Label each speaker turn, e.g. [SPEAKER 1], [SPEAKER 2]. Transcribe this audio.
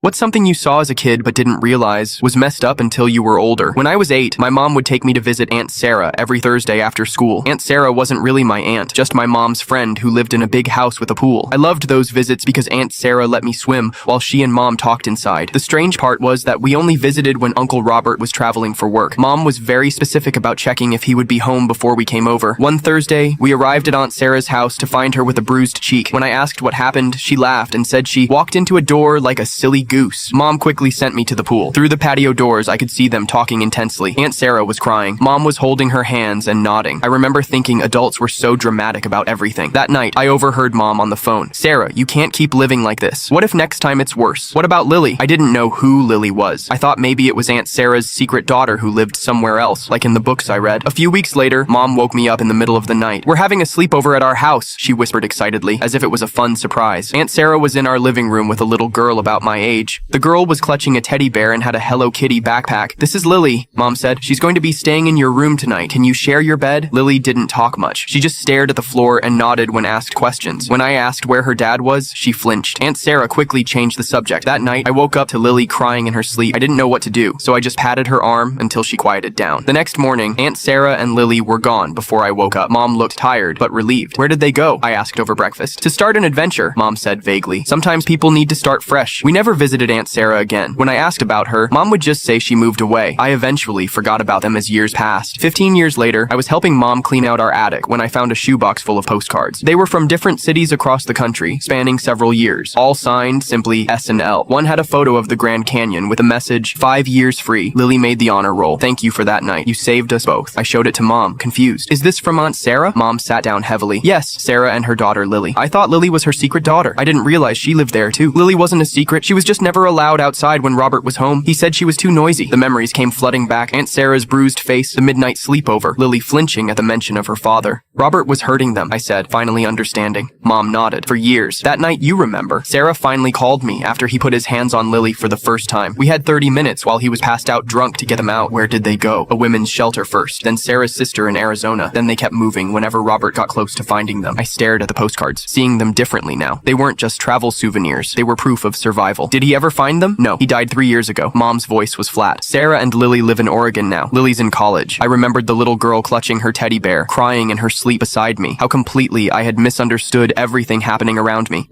[SPEAKER 1] What's something you saw as a kid but didn't realize was messed up until you were older? When I was 8, my mom would take me to visit Aunt Sarah every Thursday after school. Aunt Sarah wasn't really my aunt, just my mom's friend who lived in a big house with a pool. I loved those visits because Aunt Sarah let me swim while she and Mom talked inside. The strange part was that we only visited when Uncle Robert was traveling for work. Mom was very specific about checking if he would be home before we came over. One Thursday, we arrived at Aunt Sarah's house to find her with a bruised cheek. When I asked what happened, she laughed and said she walked into a door like a silly goose. Mom quickly sent me to the pool. Through the patio doors, I could see them talking intensely. Aunt Sarah was crying. Mom was holding her hands and nodding. I remember thinking adults were so dramatic about everything. That night, I overheard Mom on the phone. "Sarah, you can't keep living like this. What if next time it's worse? What about Lily?" I didn't know who Lily was. I thought maybe it was Aunt Sarah's secret daughter who lived somewhere else, like in the books I read. A few weeks later, Mom woke me up in the middle of the night. "We're having a sleepover at our house," she whispered excitedly, as if it was a fun surprise. Aunt Sarah was in our living room with a little girl about my age. The girl was clutching a teddy bear and had a Hello Kitty backpack. "This is Lily," Mom said. "She's going to be staying in your room tonight. Can you share your bed?" Lily didn't talk much. She just stared at the floor and nodded when asked questions. When I asked where her dad was, she flinched. Aunt Sarah quickly changed the subject. That night, I woke up to Lily crying in her sleep. I didn't know what to do, so I just patted her arm until she quieted down. The next morning, Aunt Sarah and Lily were gone before I woke up. Mom looked tired, but relieved. "Where did they go?" I asked over breakfast. "To start an adventure," Mom said vaguely. "Sometimes people need to start fresh." We never visited Aunt Sarah again. When I asked about her, Mom would just say she moved away. I eventually forgot about them as years passed. 15 years later, I was helping Mom clean out our attic when I found a shoebox full of postcards. They were from different cities across the country, spanning several years, all signed simply S&L. One had a photo of the Grand Canyon with a message, "5 years free. Lily made the honor roll. Thank you for that night. You saved us both." I showed it to Mom, confused. "Is this from Aunt Sarah?" Mom sat down heavily. "Yes, Sarah and her daughter Lily. I thought Lily was her secret daughter. I didn't realize she lived there too. Lily wasn't a secret. She was just never allowed outside when Robert was home. He said she was too noisy." The memories came flooding back. Aunt Sarah's bruised face, the midnight sleepover, Lily flinching at the mention of her father. "Robert was hurting them," I said, finally understanding. Mom nodded. "For years. That night you remember. Sarah finally called me after he put his hands on Lily for the first time. We had 30 minutes while he was passed out drunk to get them out." "Where did they go?" "A women's shelter first, then Sarah's sister in Arizona. Then they kept moving whenever Robert got close to finding them." I stared at the postcards, seeing them differently now. They weren't just travel souvenirs. They were proof of survival. "Did he ever find them?" "No. He died 3 years ago." Mom's voice was flat. "Sarah and Lily live in Oregon now. Lily's in college." I remembered the little girl clutching her teddy bear, crying in her sleep beside me. How completely I had misunderstood everything happening around me.